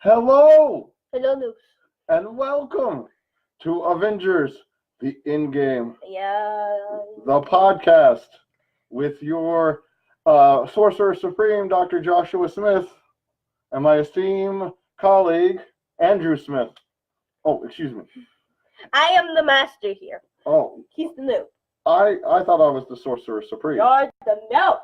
Hello Hello, News. and welcome to Avengers, the Endgame, the podcast with your Sorcerer Supreme, Dr. Joshua Smith, and my esteemed colleague, Andrew Smith. Oh, excuse me. I am the master here. Oh, He's the noob. I thought I was the Sorcerer Supreme. You're the noob.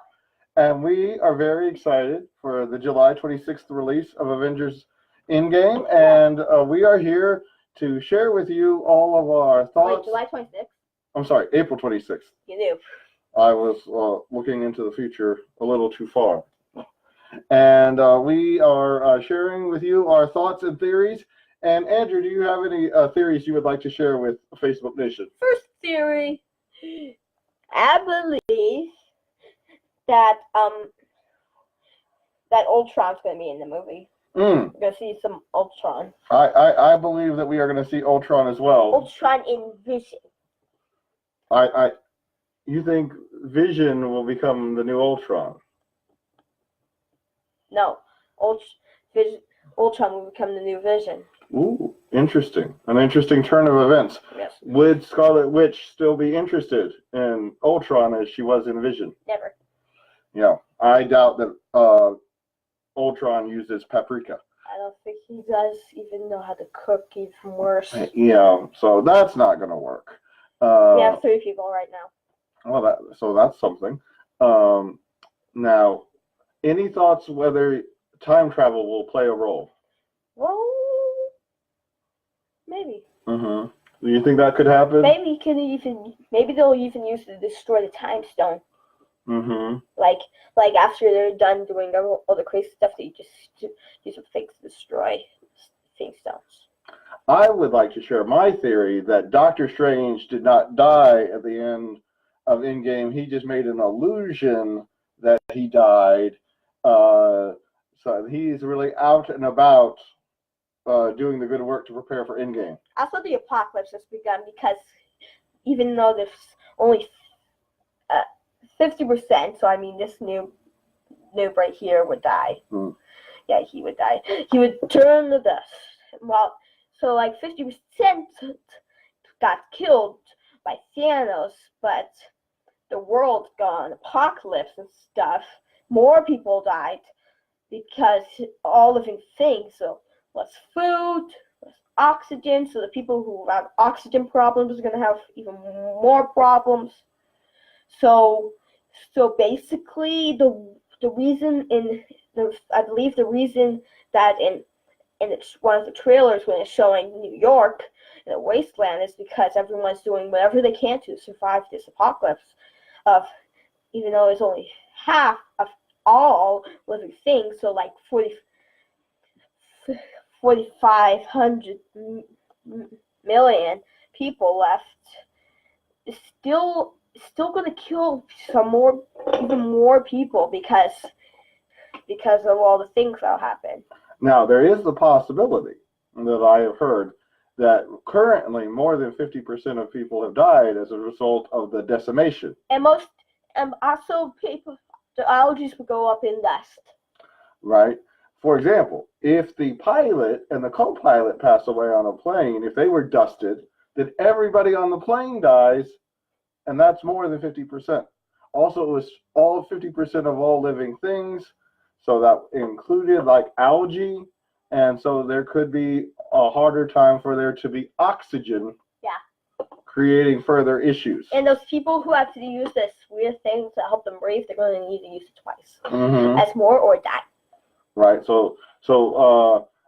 And we are very excited for the July 26th release of Avengers Endgame, and we are here to share with you all of our thoughts. Wait, July 26th? I'm sorry, April 26th. You knew. I was looking into the future a little too far. And we are sharing with you our thoughts and theories. And Andrew, do you have any theories you would like to share with Facebook Nation? First theory, I believe that that Ultron's going to be in the movie. We're going to see some Ultron. I believe that we are going to see Ultron as well. Ultron in Vision. You think Vision will become the new Ultron? No, Ultron will become the new Vision. Ooh, interesting. An interesting turn of events. Yes. Would Scarlet Witch still be interested in Ultron as she was in Vision? Never. Yeah, I doubt that Ultron uses paprika. I don't think he does even know how to cook, even worse. Yeah, so that's not going to work. We have 3 people right now. Well, that's something. Now, any thoughts whether time travel will play a role? Well, maybe. Do you think that could happen? Maybe they'll even use it to destroy the time stone. Like after they're done doing all the crazy stuff, they just use some things to destroy thing stones. I would like to share my theory that Doctor Strange did not die at the end of Endgame. He just made an illusion that he died. So he's really out and about doing the good work to prepare for Endgame. Also, the apocalypse has begun because even though there's only 50%, so I mean this noob right here would die. Yeah, he would die. He would turn to dust. Well, so like 50% got killed by Thanos, but the world gone apocalypse and stuff. More people died because all living things. So less food, less oxygen. So the people who have oxygen problems are gonna have even more problems. So basically, the reason I believe the reason that in one of the trailers when it's showing New York in a wasteland is because everyone's doing whatever they can to survive this apocalypse. Even though it's only half of all living things, so like 4,500 million people left, is still going to kill even more people because of all the things that'll happen. Now, there is the possibility that I have heard that currently more than 50% of people have died as a result of the decimation. And also the allergies would go up in dust. Right. For example, if the pilot and the co-pilot pass away on a plane, if they were dusted, then everybody on the plane dies, and that's more than 50%. Also, it was all 50% of all living things, so that included like algae, and so there could be a harder time for there to be oxygen. Yeah. Creating further issues. And those people who have to use this weird thing to help them breathe, they're going to need to use it twice. As more or die. Right. So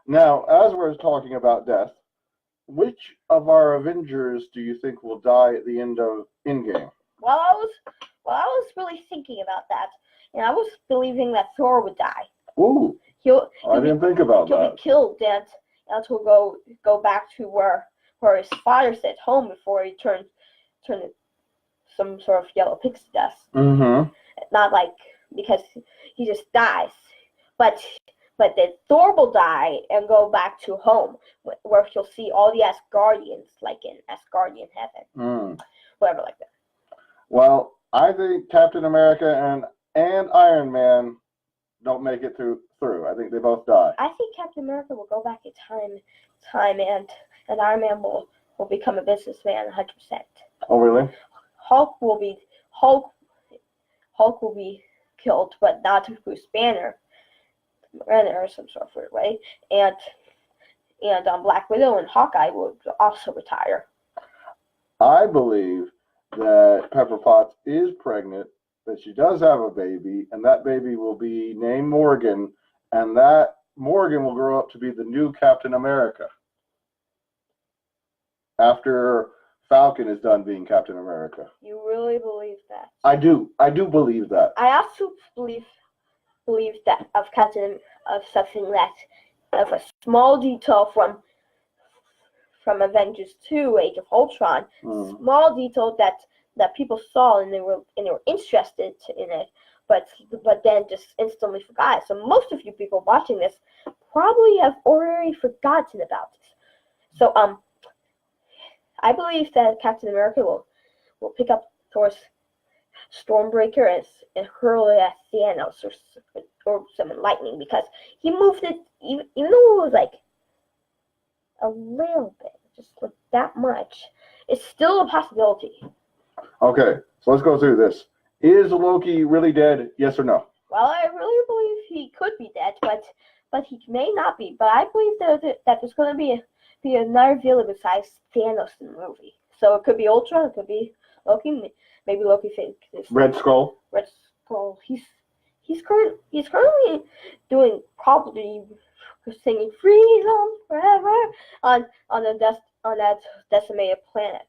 now, as we're talking about death, which of our Avengers do you think will die at the end of Endgame? Well, I was really thinking about that, and I was believing that Thor would die. Ooh. I didn't think about that. He'll be killed, and he'll go back to where his father sat home before he turned some sort of yellow pixie dust. Not like because he just dies, but then Thor will die and go back to home where he'll see all the Asgardians, like in Asgardian heaven, whatever like that. Well, I think Captain America and Iron Man don't make it through. I think they both die. I think Captain America will go back in time, and Iron Man will become a businessman 100%. Oh, really? Hulk will be killed, but not Bruce Banner or some sort of weird way. And Black Widow and Hawkeye will also retire. I believe that Pepper Potts is pregnant, that she does have a baby, and that baby will be named Morgan, and that Morgan will grow up to be the new Captain America after Falcon is done being Captain America. You really believe that? I do believe that. I also believe that of something that of a small detail from Avengers 2, Age of Ultron, small detail that people saw and they were interested in it, but then just instantly forgot. So most of you people watching this probably have already forgotten about this. So I believe that Captain America will pick up Thor's Stormbreaker and hurl it at Thanos or summon lightning, because he moved it even though it was like a little bit, just like that much. It's still a possibility. Okay, so let's go through this. Is Loki really dead? Yes or no? Well, I really believe he could be dead, but he may not be. But I believe that there's going to be another villain besides Thanos in the movie. So it could be Ultron, it could be Loki. Maybe Loki thinks Red Skull. Red Skull. He's currently doing probably singing "Freedom Forever" on that decimated planet.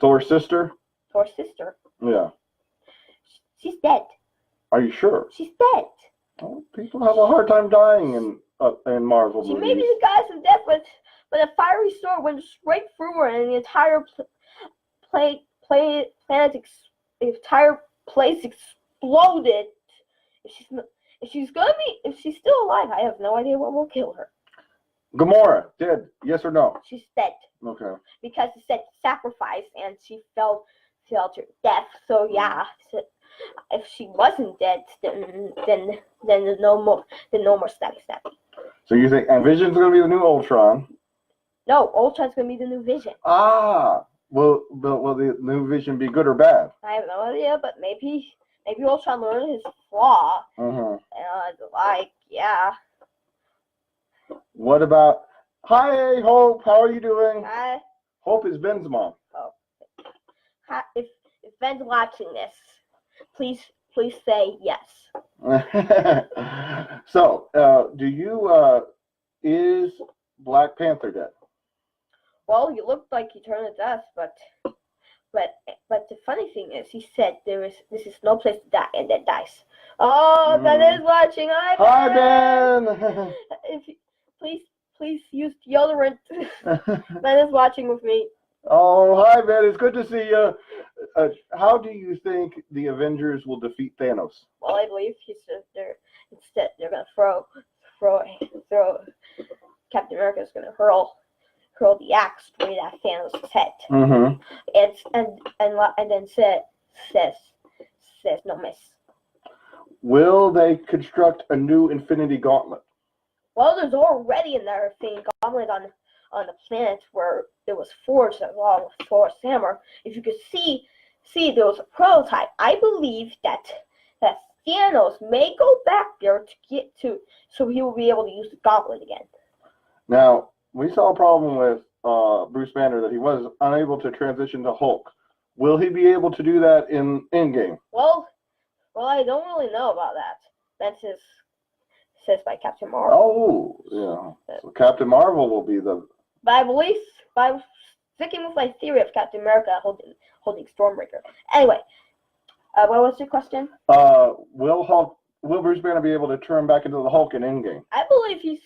Thor's sister. Thor's sister. Yeah. She's dead. Are you sure? She's dead. Well, people have a hard time dying in Marvel movies. She may be the goddess of death, but a fiery sword went straight through her, and the entire entire place exploded. If she's still alive, I have no idea what will kill her. Gamora, dead? Yes or no? She's dead. Okay. Because it said sacrifice, and she fell to death. So yeah, if she wasn't dead, then there's no more Snappy. So you think Vision's gonna be the new Ultron? No, Ultron's gonna be the new Vision. Ah, will the new Vision be good or bad? I have no idea, but maybe Ultron learned his flaw. Mm-hmm. Yeah. What about? Hi, Hope. How are you doing? Hi. Hope is Ben's mom. Oh. If Ben's watching this, please say yes. So, is Black Panther dead? Well, he looked like he turned to dust, but the funny thing is, he said this is no place to die, and then dies. Oh, Ben is watching. Hi, Ben. Please use deodorant. Ben is watching with me. Oh, hi, Ben. It's good to see you. How do you think the Avengers will defeat Thanos? Well, I believe they're gonna throw Captain America's gonna hurl the axe straight at Thanos' head. Mm-hmm. And then says no miss. Will they construct a new Infinity Gauntlet? Well, there's already another Infinity Gauntlet on the planet where it was forged along with Thor's hammer. If you could see there was a prototype. I believe that Thanos may go back there so he will be able to use the gauntlet again. Now, we saw a problem with Bruce Banner that he was unable to transition to Hulk. Will he be able to do that in Endgame? Well, I don't really know about that. That's says by Captain Marvel. Oh, yeah. So Captain Marvel will be the. But I believe, by sticking with my theory of Captain America holding Stormbreaker. Anyway, what was your question? Will Bruce Banner be able to turn back into the Hulk in Endgame? I believe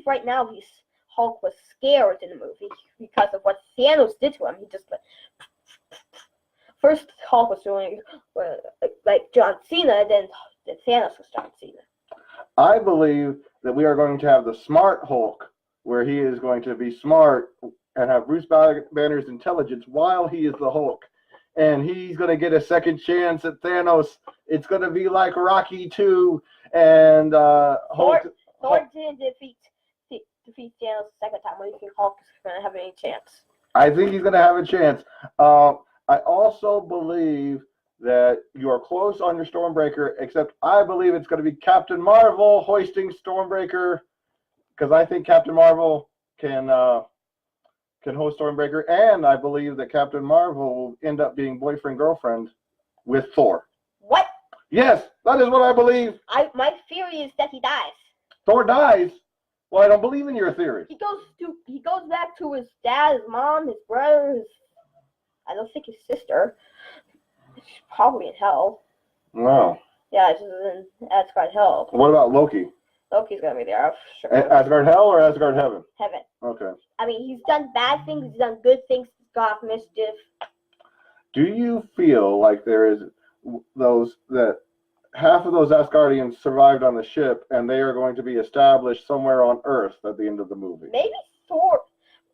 right now Hulk was scared in the movie because of what Thanos did to him. He just first Hulk was doing like John Cena, then Thanos was John Cena. I believe that we are going to have the smart Hulk, where he is going to be smart and have Bruce Banner's intelligence while he is the Hulk. And he's going to get a second chance at Thanos. It's going to be like Rocky 2, And Thor Hulk, didn't defeat Thanos the second time. What do you think Hulk is going to have any chance? I think he's going to have a chance. I also believe that you are close on your Stormbreaker, except I believe it's going to be Captain Marvel hoisting Stormbreaker, because I think Captain Marvel can host Stormbreaker, and I believe that Captain Marvel will end up being boyfriend-girlfriend with Thor. What? Yes, that is what I believe. My theory is that he dies. Thor dies? Well, I don't believe in your theory. He goes back to his dad, his mom, his brother, I don't think his sister. She's probably in hell. Wow. Yeah, she's in Asgard hell. What about Loki? Loki's gonna be there, I'm sure. Asgard hell or Asgard heaven? Heaven. Okay. I mean, he's done bad things, he's done good things, he's got mischief. Do you feel like there is that half of those Asgardians survived on the ship and they are going to be established somewhere on Earth at the end of the movie? Maybe Thor.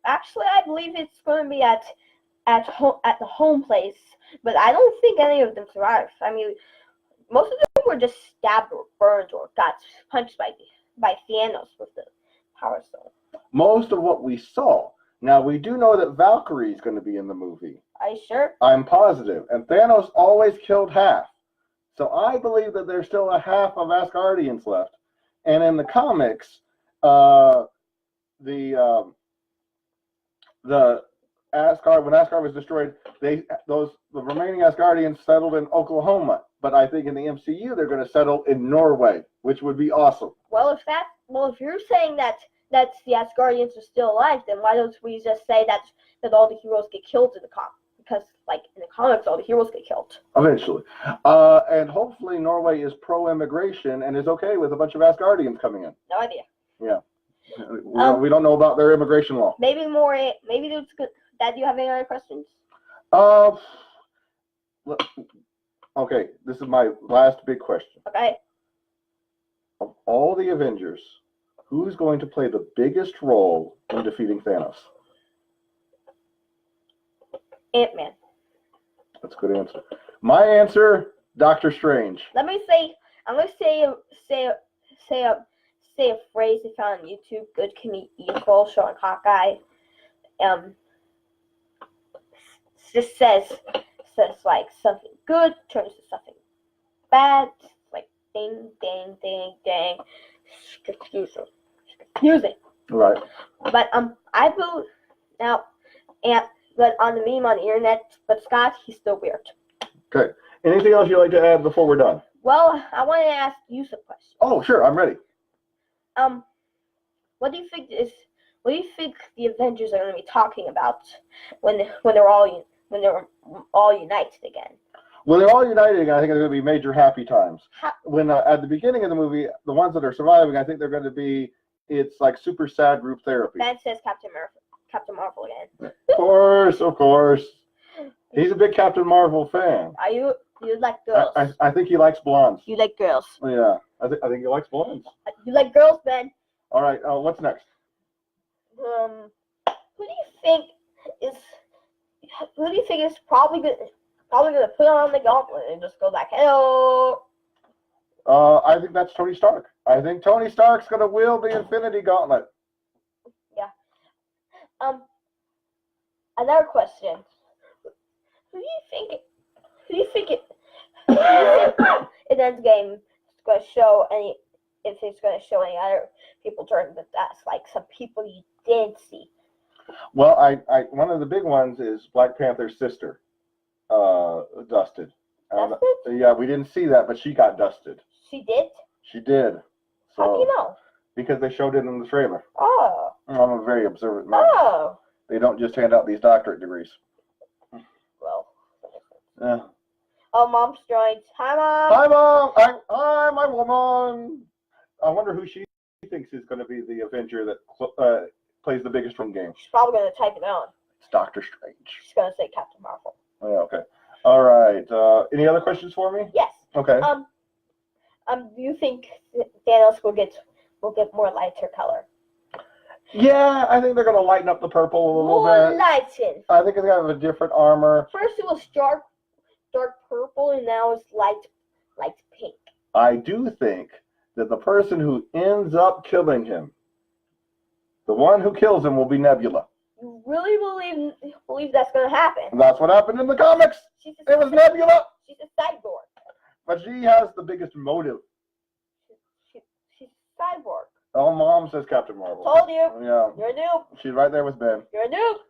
Actually, I believe it's going to be at the home place, but I don't think any of them survived. I mean, most of them were just stabbed or burned or got punched by Thanos with the Power Stone. Most of what we saw. Now, we do know that Valkyrie is going to be in the movie. Are you sure? I'm positive. And Thanos always killed half. So I believe that there's still a half of Asgardians left. And in the comics, the Asgard, when Asgard was destroyed, the remaining Asgardians settled in Oklahoma. But I think in the MCU they're going to settle in Norway, which would be awesome. Well, if you're saying that the Asgardians are still alive, then why don't we just say that all the heroes get killed in the comics? Because, like, in the comics, all the heroes get killed. Eventually. And hopefully Norway is pro-immigration and is okay with a bunch of Asgardians coming in. No idea. Yeah. We don't know about their immigration law. Maybe it's good. Dad, do you have any other questions? Okay, this is my last big question. Okay. Of all the Avengers, who's going to play the biggest role in defeating Thanos? Ant-Man. That's a good answer. My answer, Doctor Strange. I'm gonna say a phrase I found on YouTube. Good can eat evil, showing Hawkeye. Just says like something good turns to something bad. Like ding, ding, ding, ding. Confusing. Right. But I believe now, but on the meme on the internet, but Scott, he's still weird. Okay. Anything else you'd like to add before we're done? Well, I want to ask you some questions. Oh, sure, I'm ready. What do you think the Avengers are going to be talking about when they're all united again? When they're all united again, I think it's going to be major happy times. When at the beginning of the movie, the ones that are surviving, I think they're going to be, it's like super sad group therapy. That says Captain Marvel again. Of course. He's a big Captain Marvel fan. Are you like girls? I think he likes blondes. You like girls? Yeah, I think he likes blondes. You like girls, Ben? All right, what's next? Who do you think is probably gonna put on the gauntlet and just go like, hello? I think that's Tony Stark. I think Tony Stark's gonna wield the Infinity Gauntlet. Yeah. Another question. Who do you think in Endgame is going to show any? If it's going to show any other people during the death, like some people you did see. Well, I one of the big ones is Black Panther's sister, dusted. Dusted? Yeah, we didn't see that, but she got dusted. She did? She did. So, how do you know? Because they showed it in the trailer. Oh. I'm a very observant man. Oh. They don't just hand out these doctorate degrees. Well. Yeah. Oh, Mom's joined. Hi, Mom. Hi, Mom. Hi, my woman. I wonder who she thinks is going to be the Avenger that plays the biggest role in game. She's probably going to type it on. It's Doctor Strange. She's going to say Captain Marvel. Oh, yeah, okay. All right. Any other questions for me? Yes. Okay. Do you think Thanos will get more lighter color? Yeah, I think they're going to lighten up the purple a little bit. Lighten. I think it's going to have a different armor. First it was dark purple, and now it's light pink. I do think that the person who ends up killing him, the one who kills him, will be Nebula. You really believe that's gonna happen? And that's what happened in the comics. It was Nebula. She's a cyborg. But she has the biggest motive. She's a cyborg. Oh, Mom says Captain Marvel. Told you. Yeah. You're a noob. She's right there with Ben. You're a noob.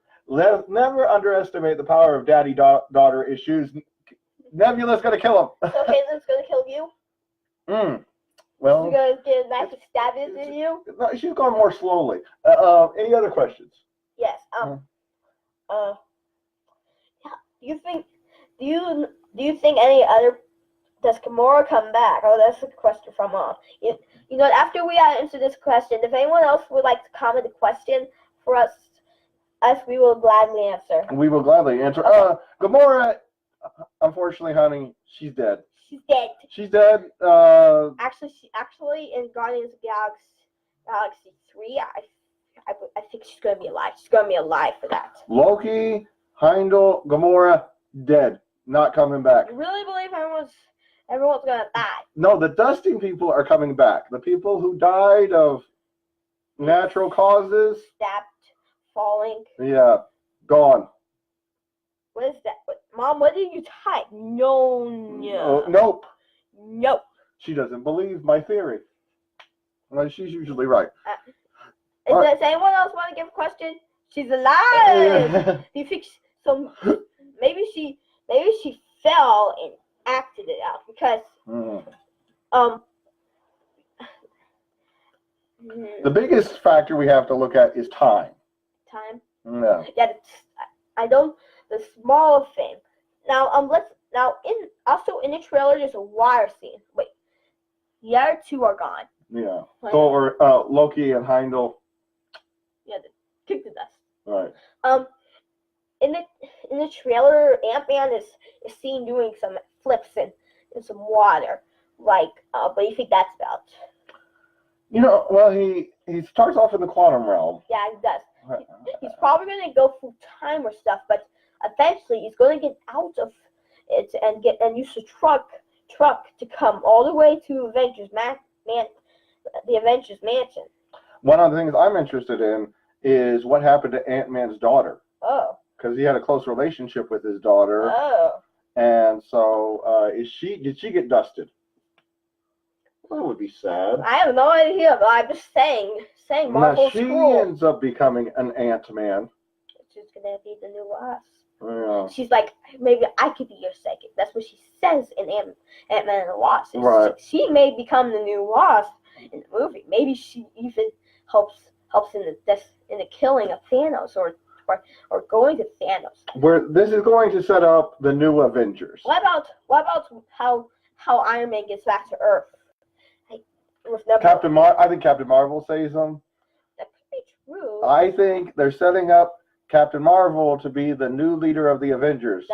Never underestimate the power of daddy-daughter issues. Nebula's going to kill him. So Caitlin's going to kill you? Well, she's going to get a knife to stab it in you? No, she's going more slowly. Any other questions? Yes. Do you think any other, does Gamora come back? Oh, that's a question from you know, after we answer this question, if anyone else would like to comment a question for us, we will gladly answer. We will gladly answer. Okay. Gamora, unfortunately, honey, she's dead. She's dead. She's dead. Actually, in Guardians of the Galaxy 3, I think she's gonna be alive. She's gonna be alive for that. Loki, Heimdall, Gamora, dead. Not coming back. You really believe everyone's gonna die? No, the dusting people are coming back. The people who died of natural causes. Stabbed, falling. Yeah, gone. What is that? Mom, what did you type? No. Nope. Nope. She doesn't believe my theory. Well, she's usually right. Does anyone else want to give a question? She's alive. Do you think so? Maybe she fell and acted it out because the biggest factor we have to look at is time. Time. Yeah. Yeah. The small thing. Now in the trailer there's a water scene. Wait, the other two are gone. Yeah. Like, So Loki and Heimdall. Yeah, kick the dust. Right. In the trailer, Ant-Man is seen doing some flips in some water. Like, what do you think that's about? You know, well, he starts off in the quantum realm. Yeah, he does. He's probably gonna go through time or stuff, but eventually he's gonna get out of it and use the truck to come all the way to the Avengers mansion. One of the things I'm interested in is what happened to Ant-Man's daughter. Oh. Because he had a close relationship with his daughter. Oh. And so, did she get dusted? Well, that would be sad. I have no idea, but I'm just saying Marvel's she cool. ends up becoming an Ant-Man. She's gonna be the new Wasp. Yeah. She's like, maybe I could be your second. That's what she says in Ant-Man and the Wasp. Right. She may become the new Wasp in the movie. Maybe she even helps in the killing of Thanos or going to Thanos. Where this is going to set up the new Avengers. What about how Iron Man gets back to Earth? I think Captain Marvel saves them. That could be true. I think they're setting up Captain Marvel to be the new leader of the Avengers.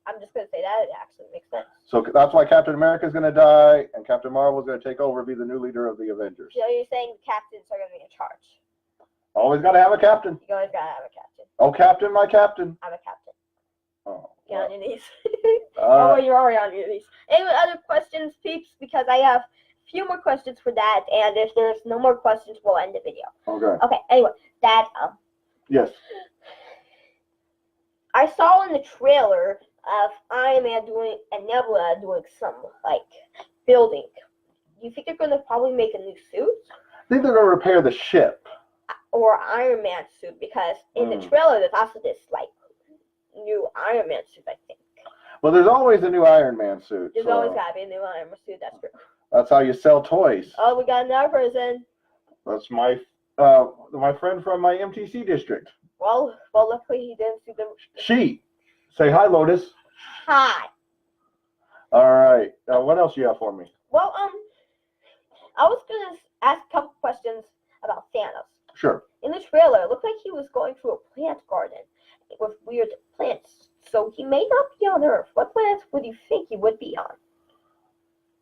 I'm just going to say that it actually makes sense. So that's why Captain America is going to die, and Captain Marvel is going to take over, be the new leader of the Avengers. So you're saying captains are going to be in charge? Always got to have a captain. You always got to have a captain. Oh, Captain, my captain. I'm a captain. Oh. Get on your knees. Oh, you're already on your knees. Any other questions, peeps? Because I have a few more questions for Dad, and if there's no more questions, we'll end the video. Okay. Okay, anyway, Dad, Yes. I saw in the trailer of Iron Man and Nebula doing some, building. Do you think they're going to probably make a new suit? I think they're going to repair the ship. Or Iron Man suit, because in the trailer there's also this, new Iron Man suit, I think. Well, there's always a new Iron Man suit. There's always got to be a new Iron Man suit, that's true. That's how you sell toys. Oh, we got another person. That's my friend from my MTC district. Well, luckily he didn't see the... She. Say hi, Lotus. Hi. All right. What else you have for me? Well, I was going to ask a couple questions about Thanos. Sure. In the trailer, it looked like he was going through a plant garden with weird plants. So he may not be on Earth. What plants would you think he would be on?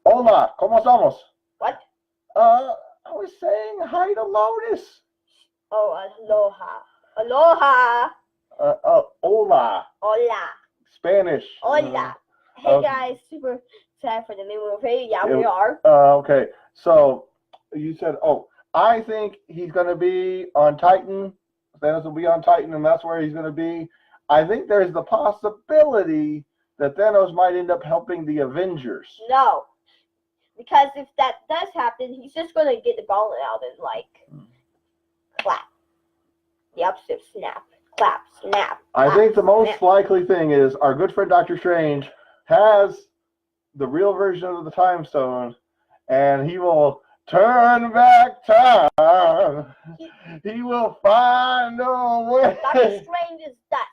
Hola, ¿cómo estamos? What? I was saying hi to Lotus. Oh, aloha. Aloha. Hola. Hola. Spanish. Hola. Hey guys, super excited for the new movie. Yeah, we are. Okay. So you said, oh, I think he's going to be on Titan. Thanos will be on Titan, and that's where he's going to be. I think there's the possibility that Thanos might end up helping the Avengers. No. Because if that does happen, he's just going to get the gauntlet out and, like, clap. The opposite snap. Clap, snap. I clap, think the most snap. likely thing is our good friend Dr. Strange has the real version of the Time Stone, and he will turn back time. He will find a way. Dr. Strange is dust.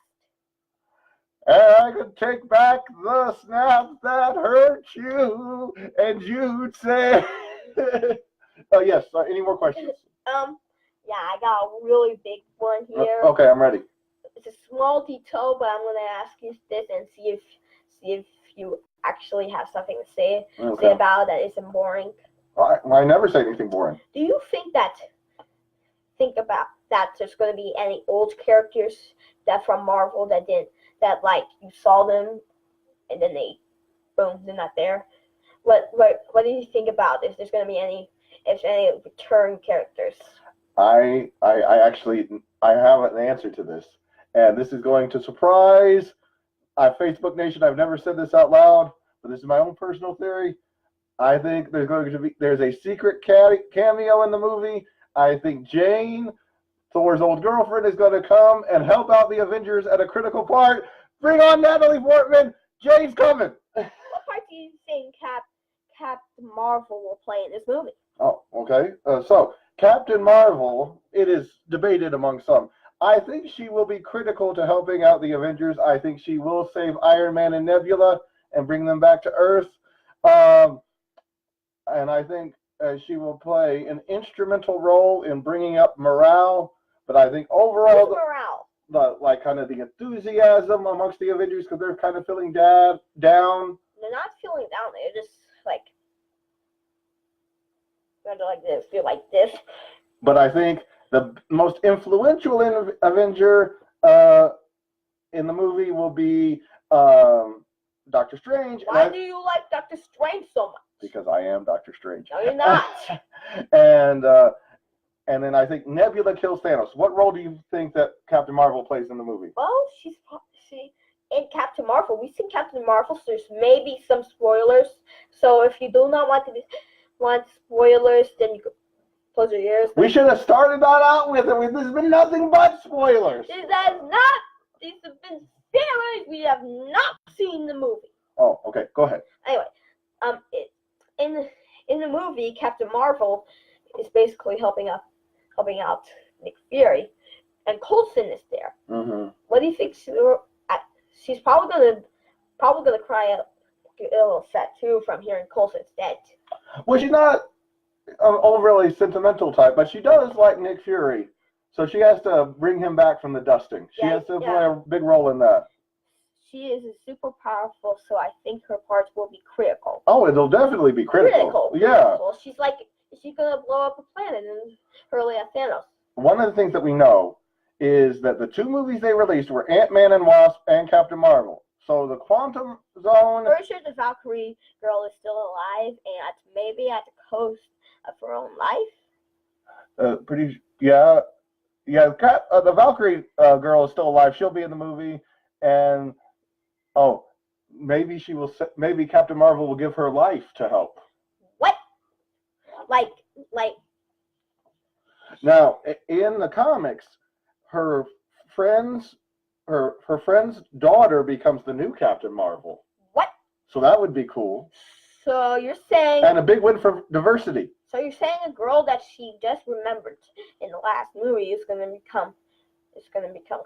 And I could take back the snaps that hurt you, and you'd say, oh, yes. Any more questions? Yeah, I got a really big one here. Okay, I'm ready. It's a small detail, but I'm gonna ask you this and see if you actually have something to say about it that isn't boring. I never say anything boring. Do you think about that there's gonna be any old characters that from Marvel that like you saw them and then they're not there? What do you think about if there's gonna be any return characters? I actually have an answer to this, and this is going to surprise Facebook Nation. I've never said this out loud, but this is my own personal theory. I think there's a secret cameo in the movie. I think Jane, Thor's old girlfriend, is going to come and help out the Avengers at a critical part. Bring on Natalie Portman. Jane's coming. What part do you think Captain Marvel will play in this movie? Oh, okay. So Captain Marvel, it is debated among some. I think she will be critical to helping out the Avengers. I think she will save Iron Man and Nebula and bring them back to Earth. And I think she will play an instrumental role in bringing up morale. But I think overall, the enthusiasm amongst the Avengers, because they're kind of feeling down. They're not feeling down. They're just like feel like this. But I think the most influential Avenger in the movie will be Dr. Strange. Why do you like Dr. Strange so much? Because I am Dr. Strange. No, you're not. And then I think Nebula kills Thanos. What role do you think that Captain Marvel plays in the movie? Well, she in Captain Marvel. We've seen Captain Marvel, so there's maybe some spoilers. So if you do not want spoilers, then you could close your ears. We should have started that out with it. There's been nothing but spoilers. These have been spoilers. We have not seen the movie. Oh, okay. Go ahead. Anyway, in the movie, Captain Marvel is basically helping out Nick Fury, and Coulson is there. Mm-hmm. What do you think? She's probably gonna cry a little sad too from hearing Coulson's dead. Well, she's not an overly sentimental type, but she does like Nick Fury, so she has to bring him back from the dusting. She has to play a big role in that. She is super powerful, so I think her parts will be critical. Oh, it'll definitely be critical. Yeah. She's gonna blow up a planet and hurl at Thanos. One of the things that we know is that the two movies they released were Ant-Man and Wasp and Captain Marvel. So the Quantum Zone. I'm sure the Valkyrie girl is still alive and maybe at the coast of her own life. The Valkyrie girl is still alive. She'll be in the movie, and maybe Captain Marvel will give her life to help. What? Like. Now, in the comics, her friend's daughter becomes the new Captain Marvel. What? So that would be cool. So you're saying... And a big win for diversity. So you're saying a girl that she just remembered in the last movie is going to become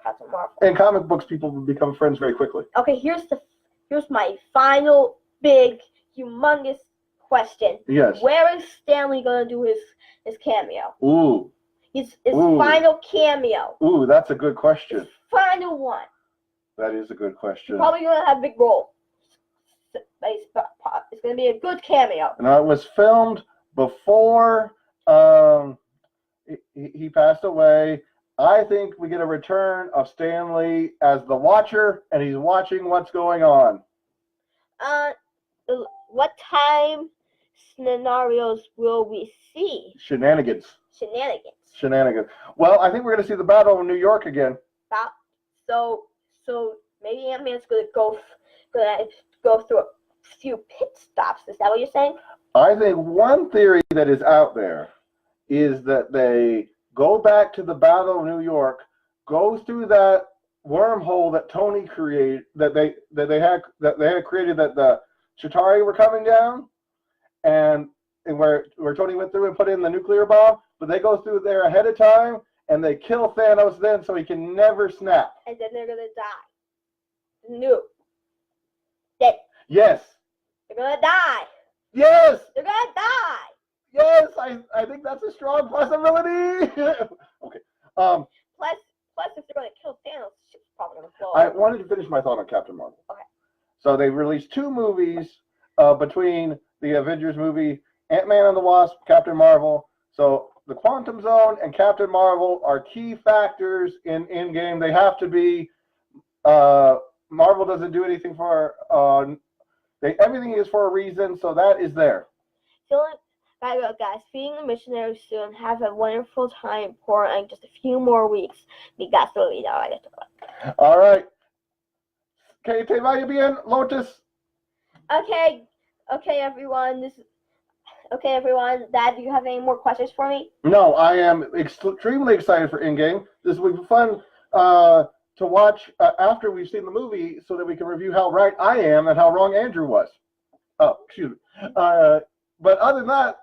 Captain Marvel. In comic books, people become friends very quickly. Okay, here's my final big, humongous question. Yes. Where is Stanley going to do his cameo? Ooh. His final cameo. Ooh, that's a good question. His final one. That is a good question. He's probably going to have a big role. It's going to be a good cameo. Now, it was filmed before he passed away. I think we get a return of Stanley as the Watcher, and he's watching what's going on. What time scenarios will we see? Shenanigans. Shenanigans. Well, I think we're going to see the Battle of New York again. So maybe Ant-Man's gonna go through a few pit stops. Is that what you're saying? I think one theory that is out there is that they go back to the Battle of New York, go through that wormhole that Tony created, that they had created, that the Chitauri were coming down, and where Tony went through and put in the nuclear bomb, but they go through there ahead of time and they kill Thanos then, so he can never snap. And then they're gonna die. No. Dead. Yes. They're gonna die. Yes. They're gonna die. Yes. I think that's a strong possibility. Okay. Plus, if they're gonna kill Thanos, shit's probably gonna blow I up. wanted to finish my thought on Captain Marvel. Okay. So they released 2 movies between the Avengers movie, Ant-Man and the Wasp, Captain Marvel. So the Quantum Zone and Captain Marvel are key factors in Endgame. They have to be. Marvel doesn't do anything for. Everything is for a reason, so that is there. Guys, feeding the missionaries soon. Have a wonderful time pouring just a few more weeks. All right. Que te vaya bien, Lotus. Okay, everyone. Everyone. Dad, do you have any more questions for me? No, I am extremely excited for Endgame. This will be fun to watch after we've seen the movie, so that we can review how right I am and how wrong Andrew was. Oh, excuse me. But other than that,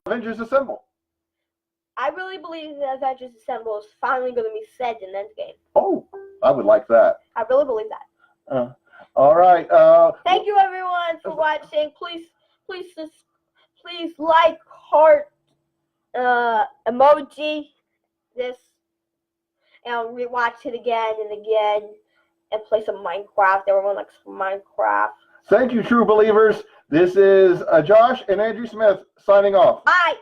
Avengers Assemble. I really believe that Avengers Assemble is finally going to be said in Endgame. Oh, I would like that. I really believe that. All right. Thank you, everyone, for watching. Please like, heart, emoji this, and rewatch it again and again, and play some Minecraft. Everyone likes Minecraft. Thank you, true believers. This is Josh and Andrew Smith signing off. Bye.